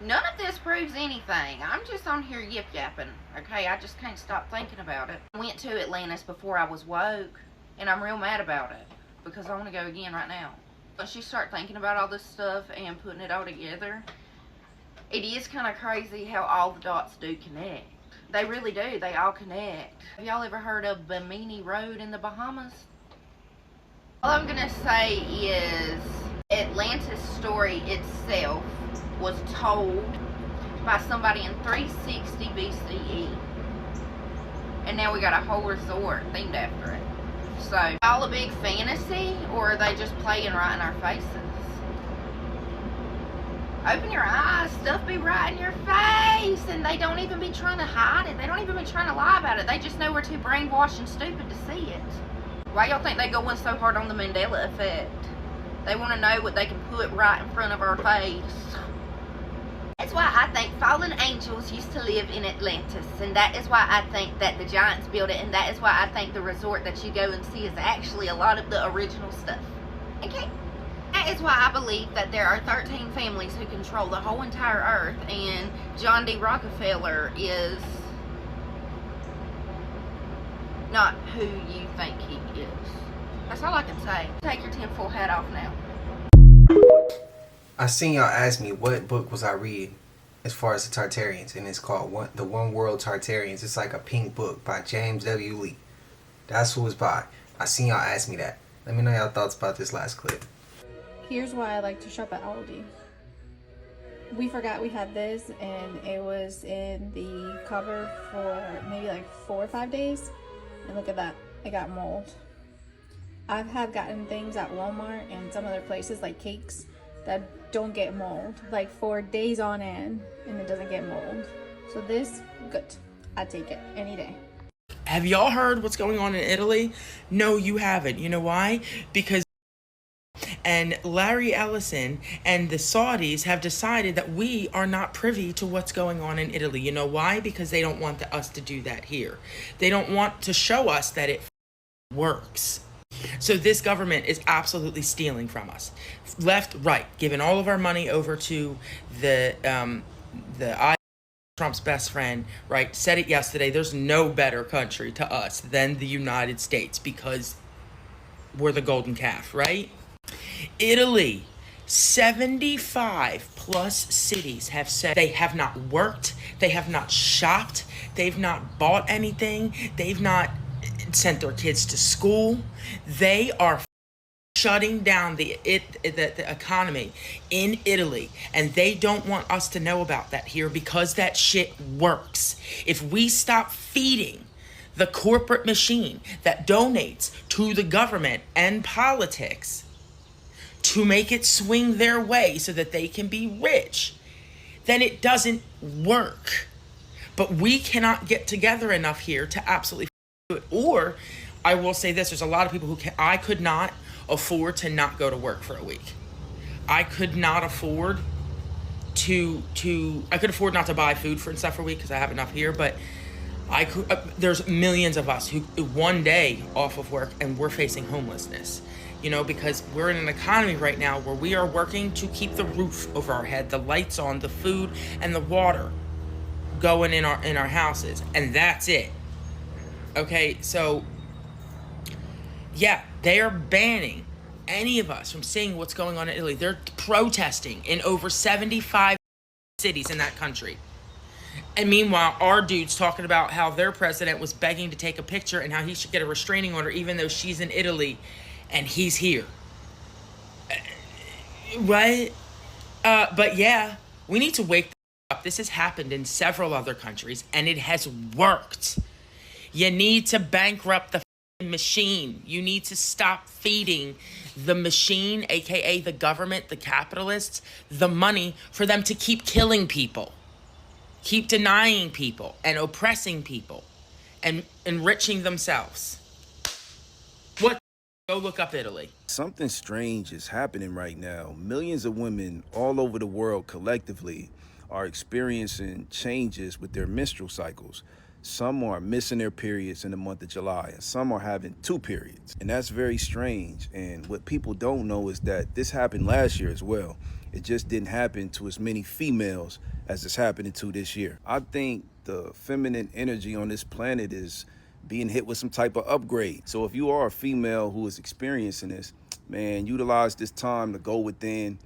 None of this proves anything. I'm just on here yip-yapping, okay? I just can't stop thinking about it. I went to Atlantis before I was woke, and I'm real mad about it, because I want to go again right now. Once you start thinking about all this stuff and putting it all together, it is kind of crazy how all the dots do connect. They really do. They all connect. Have y'all ever heard of Bimini Road in the Bahamas? All I'm gonna say is Atlantis' story itself was told by somebody in 360 BCE, and now we got a whole resort themed after it. So, all a big fantasy, or are they just playing right in our faces? Open your eyes, stuff be right in your face, and they don't even be trying to hide it. They don't even be trying to lie about it. They just know we're too brainwashed and stupid to see it. Why y'all think they going so hard on the Mandela effect? They want to know what they can put right in front of our face. That's why I think fallen angels used to live in Atlantis, and that is why I think that the giants built it, and that is why I think the resort that you go and see is actually a lot of the original stuff. Okay? That is why I believe that there are 13 families who control the whole entire earth, and John D. Rockefeller is not who you think he is. That's all I can say. Take your tinfoil hat off now. I seen y'all ask me what book was I reading as far as the Tartarians, and it's called The One World Tartarians. It's like a pink book by James W. Lee. That's who it's by. I seen y'all ask me that. Let me know y'all thoughts about this last clip. Here's why I like to shop at Aldi. We forgot we had this, and it was in the cover for maybe like 4 or 5 days. And look at that, it got mold. I have gotten things at Walmart and some other places like cakes that don't get mold, like for days on end, and it doesn't get mold. So this, good. I take it any day. Have y'all heard what's going on in Italy? No, you haven't. You know why? Because and Larry Ellison and the Saudis have decided that we are not privy to what's going on in Italy. You know why? Because they don't want us to do that here. They don't want to show us that it works. So this government is absolutely stealing from us, left, right, giving all of our money over to the Trump's best friend, right? Said it yesterday. There's no better country to us than the United States because we're the golden calf, right? Italy, 75 plus cities have said they have not worked, they have not shopped, they've not bought anything, they've not sent their kids to school. They are shutting down the economy in Italy, and they don't want us to know about that here because that shit works. If we stop feeding the corporate machine that donates to the government and politics to make it swing their way so that they can be rich, then it doesn't work. But we cannot get together enough here to absolutely do it. Or I will say this, there's a lot of people who I could not afford to not go to work for a week. I could not afford I could afford not to buy food for and stuff for a week because I have enough here, but I could, there's millions of us who one day off of work and we're facing homelessness. You know, because we're in an economy right now where we are working to keep the roof over our head, the lights on, the food and the water going in our houses, and that's it. Okay, so yeah, they are banning any of us from seeing what's going on in Italy. They're protesting in over 75 cities in that country. And meanwhile, our dude's talking about how their president was begging to take a picture and how he should get a restraining order even though she's in Italy and he's here. Right? But yeah, we need to wake up. This has happened in several other countries and it has worked. You need to bankrupt the machine. You need to stop feeding the machine, aka the government, the capitalists, the money for them to keep killing people, keep denying people and oppressing people and enriching themselves. What? Go look up Italy. Something strange is happening right now. Millions of women all over the world collectively are experiencing changes with their menstrual cycles. Some are missing their periods in the month of July, and some are having 2 periods. And that's very strange. And what people don't know is that this happened last year as well. It just didn't happen to as many females as it's happening to this year. I think the feminine energy on this planet is being hit with some type of upgrade. So if you are a female who is experiencing this, man, utilize this time to go within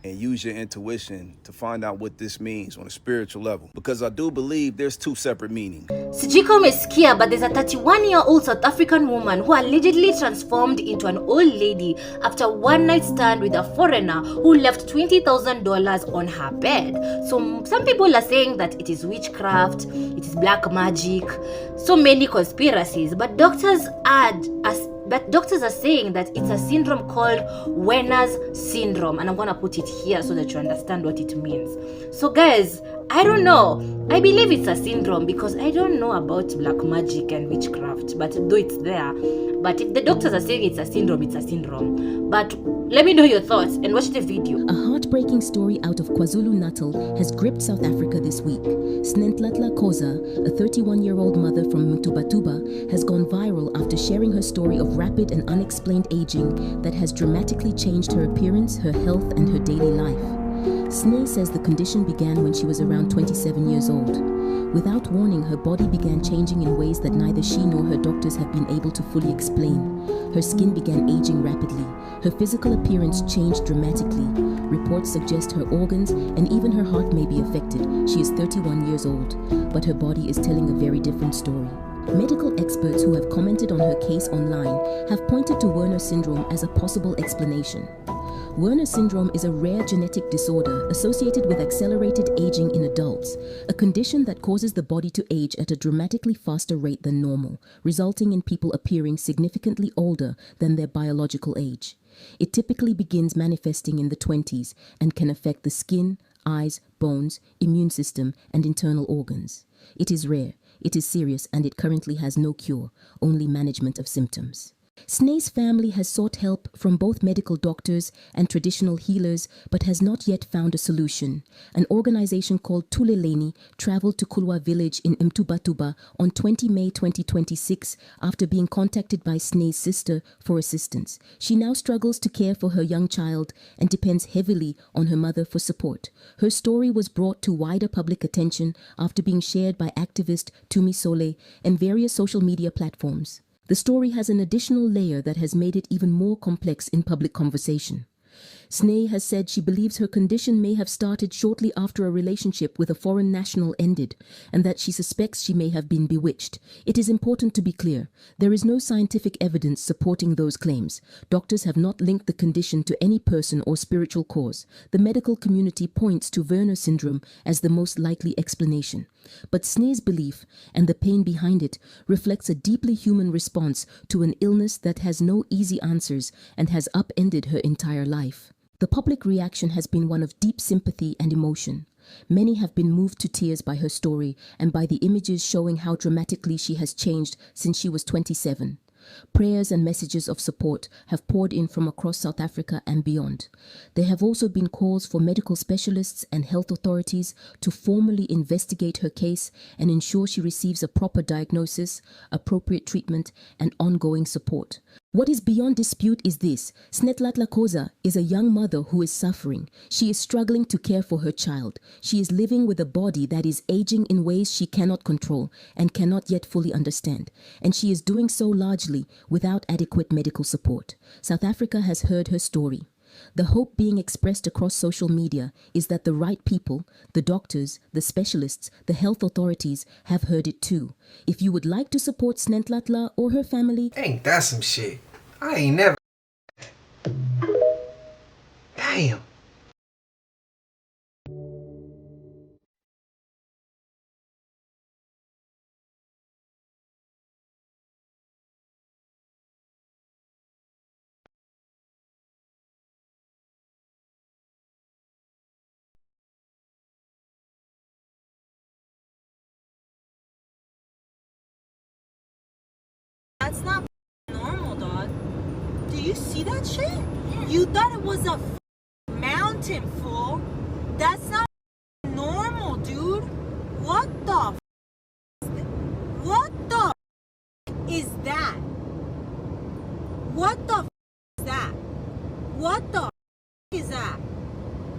and use your intuition to find out what this means on a spiritual level. Because I do believe there's 2 separate meanings. Sijui kama umesikia, but there's a 31-year-old South African woman who allegedly transformed into an old lady after one night stand with a foreigner who left $20,000 on her bed. So some people are saying that it is witchcraft, it is black magic, so many conspiracies, but doctors are saying that it's a syndrome called Werner's syndrome, and I'm gonna put it here so that you understand what it means. So guys, I don't know. I believe it's a syndrome because I don't know about black magic and witchcraft, but though it's there. But if the doctors are saying it's a syndrome, it's a syndrome. But let me know your thoughts and watch the video. A heartbreaking story out of KwaZulu-Natal has gripped South Africa this week. Snentlatla Koza, a 31-year-old mother from Mtubatuba, has gone viral after sharing her story of rapid and unexplained aging that has dramatically changed her appearance, her health, and her daily life. Sneh says the condition began when she was around 27 years old. Without warning, her body began changing in ways that neither she nor her doctors have been able to fully explain. Her skin began aging rapidly. Her physical appearance changed dramatically. Reports suggest her organs and even her heart may be affected. She is 31 years old, but her body is telling a very different story. Medical experts who have commented on her case online have pointed to Werner syndrome as a possible explanation. Werner syndrome is a rare genetic disorder associated with accelerated aging in adults, a condition that causes the body to age at a dramatically faster rate than normal, resulting in people appearing significantly older than their biological age. It typically begins manifesting in the 20s and can affect the skin, eyes, bones, immune system, and internal organs. It is rare, it is serious, and it currently has no cure, only management of symptoms. Sneh's family has sought help from both medical doctors and traditional healers, but has not yet found a solution. An organization called Tuleleni traveled to Kulwa village in Mtubatuba on 20 May 2026 after being contacted by Sneh's sister for assistance. She now struggles to care for her young child and depends heavily on her mother for support. Her story was brought to wider public attention after being shared by activist Tumi Sole and various social media platforms. The story has an additional layer that has made it even more complex in public conversation. Sneh has said she believes her condition may have started shortly after a relationship with a foreign national ended, and that she suspects she may have been bewitched. It is important to be clear, there is no scientific evidence supporting those claims. Doctors have not linked the condition to any person or spiritual cause. The medical community points to Werner syndrome as the most likely explanation. But Sneh's belief, and the pain behind it, reflects a deeply human response to an illness that has no easy answers and has upended her entire life. The public reaction has been one of deep sympathy and emotion. Many have been moved to tears by her story and by the images showing how dramatically she has changed since she was 27. Prayers and messages of support have poured in from across South Africa and beyond. There have also been calls for medical specialists and health authorities to formally investigate her case and ensure she receives a proper diagnosis, appropriate treatment, and ongoing support. What is beyond dispute is this: Snetlatla Koza is a young mother who is suffering. She is struggling to care for her child. She is living with a body that is aging in ways she cannot control and cannot yet fully understand. And she is doing so largely without adequate medical support. South Africa has heard her story. The hope being expressed across social media is that the right people, the doctors, the specialists, the health authorities have heard it too. If you would like to support Snetlatla or her family... Ain't that some shit? I ain't never... Damn. That's not normal, dog. Do you see that shit? You thought it was a mountain, fool. That's not normal, dude. What the is that? What the is that? What the is that?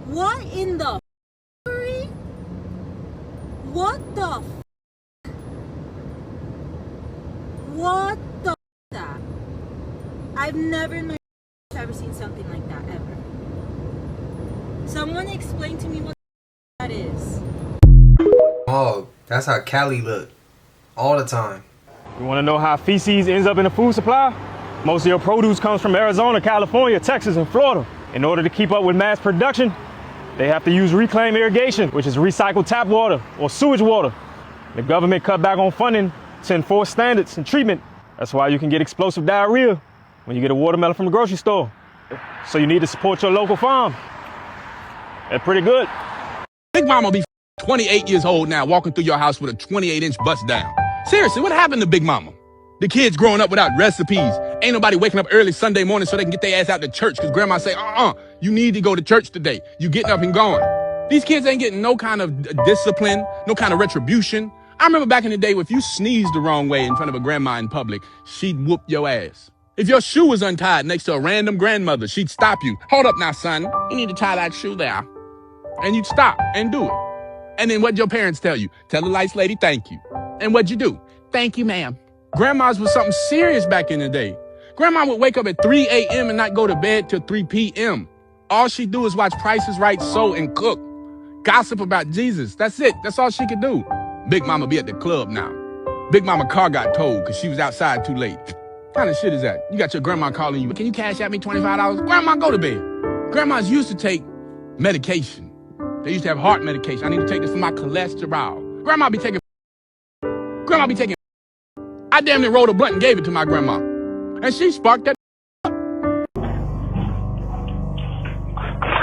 What in the what the what the that? I've never in my ever seen something like that ever. Someone explain to me what that is. Oh, that's how Cali look. All the time. You want to know how feces ends up in the food supply? Most of your produce comes from Arizona, California, Texas, and Florida. In order to keep up with mass production, they have to use reclaimed irrigation, which is recycled tap water or sewage water. The government cut back on funding to enforce standards and treatment. That's why you can get explosive diarrhea when you get a watermelon from the grocery store. So you need to support your local farm. That's pretty good. Big Mama be 28 years old now, walking through your house with a 28-inch bust down. Seriously, what happened to Big Mama? The kids growing up without recipes. Ain't nobody waking up early Sunday morning so they can get their ass out to church because grandma say, you need to go to church today. You getting up and going. These kids ain't getting no kind of discipline, no kind of retribution. I remember back in the day, if you sneezed the wrong way in front of a grandma in public, she'd whoop your ass. If your shoe was untied next to a random grandmother, she'd stop you. Hold up now, son. You need to tie that shoe there. and you'd stop and do it. And then what'd your parents tell you? Tell the lights lady thank you. And what'd you do? Thank you, ma'am. Grandma's was something serious back in the day. Grandma would wake up at 3 a.m. and not go to bed till 3 p.m. All she'd do is watch Price is Right, sew, and cook. Gossip about Jesus. That's it. That's all she could do. Big Mama be at the club now. Big Mama car got towed because she was outside too late. What kind of shit is that? You got your grandma calling you. Can you cash out me $25? Grandma, go to bed. Grandmas used to take medication. They used to have heart medication. I need to take this for my cholesterol. Grandma be taking. I damn near rolled a blunt and gave it to my grandma. And she sparked that.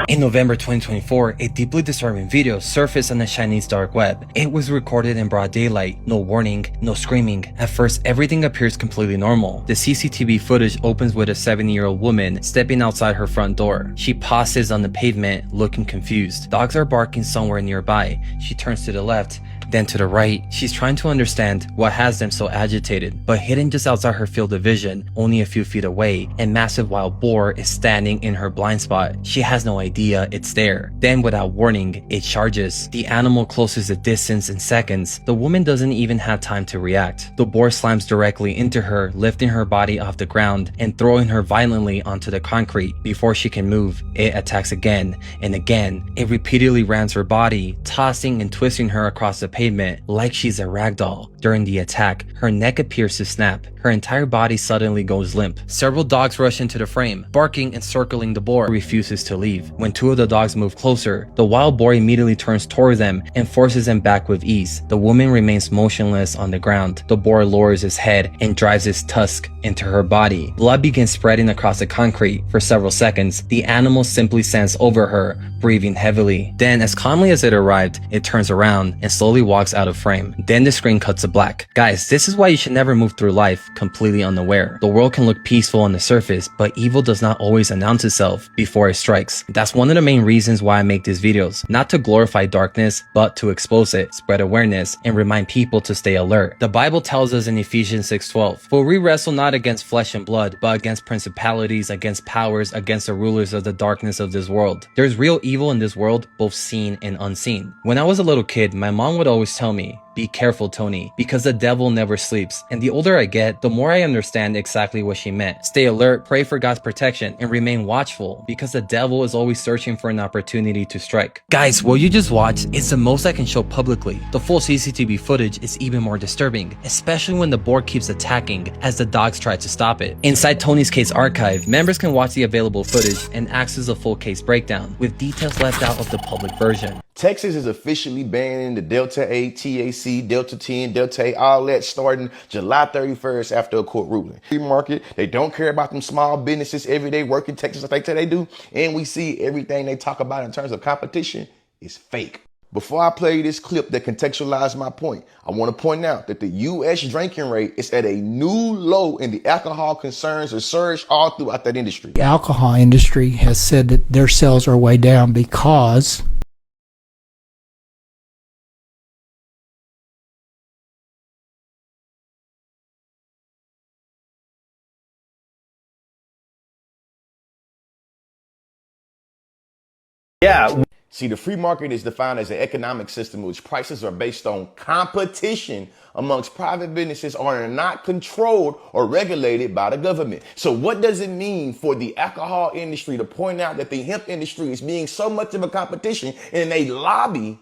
In November 2024, a deeply disturbing video surfaced on the Chinese dark web. It was recorded in broad daylight, no warning, no screaming. At first, everything appears completely normal. The CCTV footage opens with a 70-year-old woman stepping outside her front door. She pauses on the pavement, looking confused. Dogs are barking somewhere nearby. She turns to the left, then to the right. She's trying to understand what has them so agitated, but hidden just outside her field of vision, only a few feet away, a massive wild boar is standing in her blind spot. She has no idea it's there. Then without warning, it charges. The animal closes the distance in seconds. The woman doesn't even have time to react. The boar slams directly into her, lifting her body off the ground and throwing her violently onto the concrete. Before she can move, it attacks again and again. It repeatedly rams her body, tossing and twisting her across the pavement like she's a ragdoll. During the attack, her neck appears to snap. Her entire body suddenly goes limp. Several dogs rush into the frame, barking and circling the boar, who refuses to leave. When two of the dogs move closer, the wild boar immediately turns toward them and forces them back with ease. The woman remains motionless on the ground. The boar lowers his head and drives his tusk into her body. Blood begins spreading across the concrete. For several seconds, the animal simply stands over her, breathing heavily. Then, as calmly as it arrived, it turns around and slowly walks out of frame. Then the screen cuts to black. Guys, this is why you should never move through life completely unaware. The world can look peaceful on the surface, but evil does not always announce itself before it strikes. That's one of the main reasons why I make these videos. Not to glorify darkness, but to expose it, spread awareness, and remind people to stay alert. The Bible tells us in Ephesians 6:12, "For we wrestle not against flesh and blood, but against principalities, against powers, against the rulers of the darkness of this world." There's real evil in this world, both seen and unseen. When I was a little kid, my mom would always tell me, "Be careful, Tony, because the devil never sleeps." And the older I get, the more I understand exactly what she meant. Stay alert, pray for God's protection, and remain watchful, because the devil is always searching for an opportunity to strike. Guys, what you just watched is the most I can show publicly. The full CCTV footage is even more disturbing, especially when the boar keeps attacking as the dogs try to stop it. Inside Tony's case archive, members can watch the available footage and access a full case breakdown, with details left out of the public version. Texas is officially banning the Delta 8, THC, Delta 10, Delta 8, all that starting July 31st after a court ruling. Free market, they don't care about them small businesses, everyday working Texas like they do. And we see everything they talk about in terms of competition is fake. Before I play this clip that contextualizes my point, I want to point out that the U.S. drinking rate is at a new low and the alcohol concerns are surged all throughout that industry. The alcohol industry has said that their sales are way down because See, the free market is defined as an economic system in which prices are based on competition amongst private businesses are not controlled or regulated by the government. So what does it mean for the alcohol industry to point out that the hemp industry is being so much of a competition and they lobby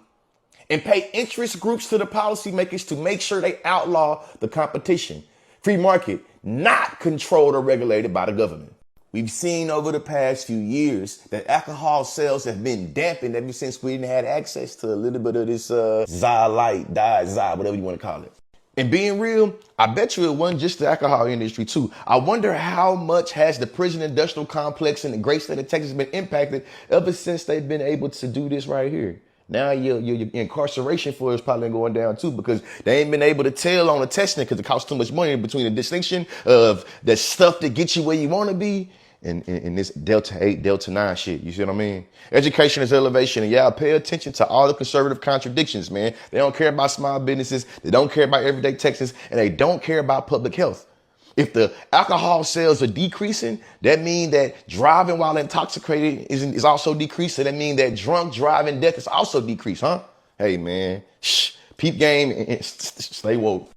and pay interest groups to the policymakers to make sure they outlaw the competition? Free market, not controlled or regulated by the government. We've seen over the past few years that alcohol sales have been dampened ever since we didn't have access to a little bit of this Light, Diet, whatever you want to call it. And being real, I bet you it wasn't just the alcohol industry too. I wonder how much has the prison industrial complex in the great state of Texas been impacted ever since they've been able to do this right here. Now your incarceration for is probably going down too because they ain't been able to tell on the testing because it costs too much money between the distinction of the stuff that gets you where you want to be and this Delta 8, Delta 9 shit. You see what I mean? Education is elevation. And y'all pay attention to all the conservative contradictions, man. They don't care about small businesses. They don't care about everyday Texans. And they don't care about public health. If the alcohol sales are decreasing, that means that driving while intoxicated is also decreasing. That means that drunk driving death is also decreased, huh? Hey, man, peep game and stay woke.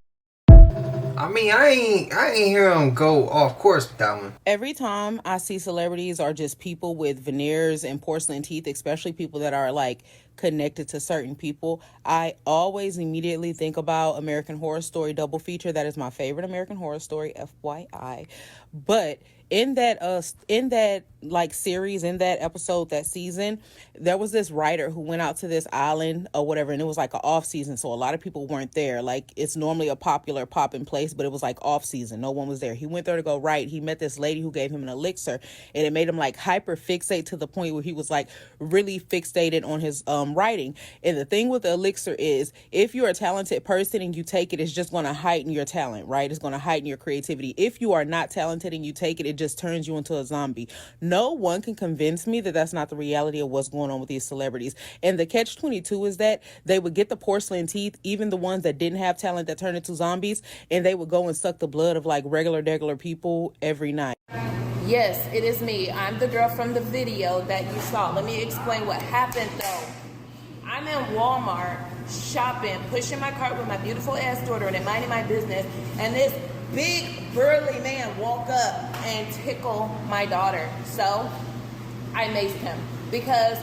I mean, I ain't hear him go off course with that one. Every time I see celebrities or just people with veneers and porcelain teeth, especially people that are like connected to certain people, I always immediately think about American Horror Story double feature. That is my favorite American Horror Story, FYI. But in that like series, in that episode, that season, there was this writer who went out to this island or whatever, and it was like an off season, so a lot of people weren't there. Like, it's normally a popular popping place, but it was like off season, no one was there. He went there to go write. He met this lady who gave him an elixir, and it made him like hyper fixate to the point where he was like really fixated on his writing. And the thing with the elixir is, if you're a talented person and you take it, it's just going to heighten your talent, right? It's going to heighten your creativity. If you are not talented and you take it, it just turns you into a zombie. No one can convince me that that's not the reality of what's going on with these celebrities. And the catch-22 is that they would get the porcelain teeth, even the ones that didn't have talent that turned into zombies, and they would go and suck the blood of like regular people every night. Yes, it is me. I'm the girl from the video that you saw. Let me explain what happened though. I'm in Walmart shopping, pushing my cart with my beautiful ass daughter and minding my business, and this big burly man walk up and tickle my daughter. So I maced him, because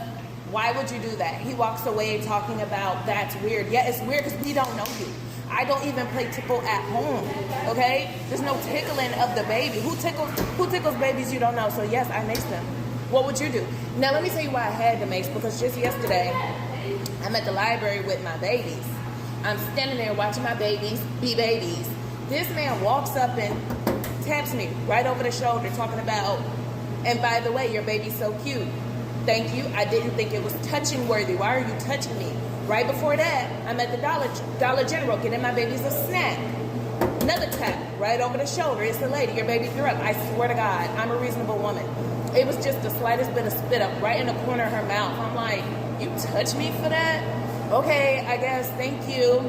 why would you do that? He walks away talking about that's weird. Yeah, it's weird because we don't know you. I don't even play tickle at home, okay? There's no tickling of the baby. Who tickles babies you don't know? So yes, I maced him. What would you do? Now let me tell you why I had to mace, because just yesterday, I'm at the library with my babies. I'm standing there watching my babies be babies. This man walks up and taps me right over the shoulder talking about, and by the way, your baby's so cute. Thank you. I didn't think it was touching worthy. Why are you touching me? Right before that, I'm at the Dollar General getting my babies a snack. Another tap right over the shoulder. It's the lady. Your baby threw up. I swear to God, I'm a reasonable woman. It was just the slightest bit of spit up right in the corner of her mouth. I'm like, you touch me for that? Okay, I guess, thank you.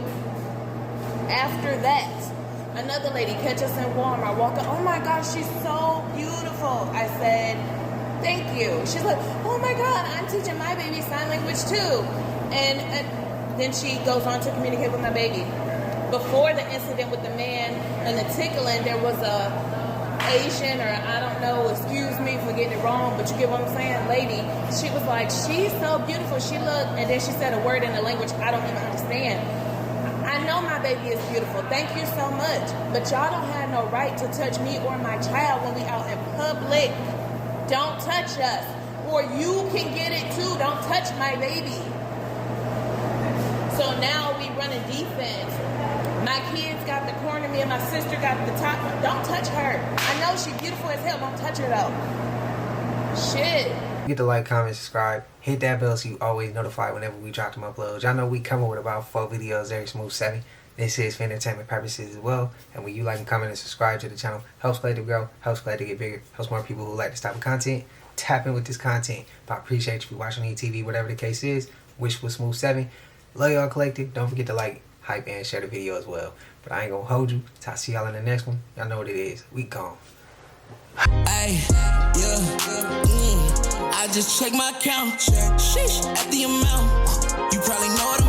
After that, another lady catch us in Walmart, walk up, oh my gosh, she's so beautiful. I said, thank you. She's like, oh my God, I'm teaching my baby sign language too. And then she goes on to communicate with my baby. Before the incident with the man and the tickling, there was a Asian, or I don't know, excuse me for getting it wrong, but you get what I'm saying, lady. She was like, she's so beautiful. She looked, and then she said a word in a language I don't even understand. I know my baby is beautiful. Thank you so much. But y'all don't have no right to touch me or my child when we out in public. Don't touch us. Or you can get it too. Don't touch my baby. So now we running defense. My kids got the corner, me and my sister got the top. Don't touch her. I know she's beautiful as hell. Don't touch her though. Shit. Get the like, comment, subscribe. Hit that bell so you always notified whenever we drop them uploads. Y'all know we come up with about 4 videos every Smooth 7. This is for entertainment purposes as well. And when you like and comment and subscribe to the channel, helps Play to grow, helps Play to get bigger, helps more people who like this type of content tap in with this content. But I appreciate you for watching TV, whatever the case is. Wish for Smooth 7. Love y'all collective. Don't forget to like, hype, and share the video as well. But I ain't gonna hold you. Till I see y'all in the next one. Y'all know what it is. We gone. Ay, yeah, I just check my account. Sheesh, at the amount. You probably know it.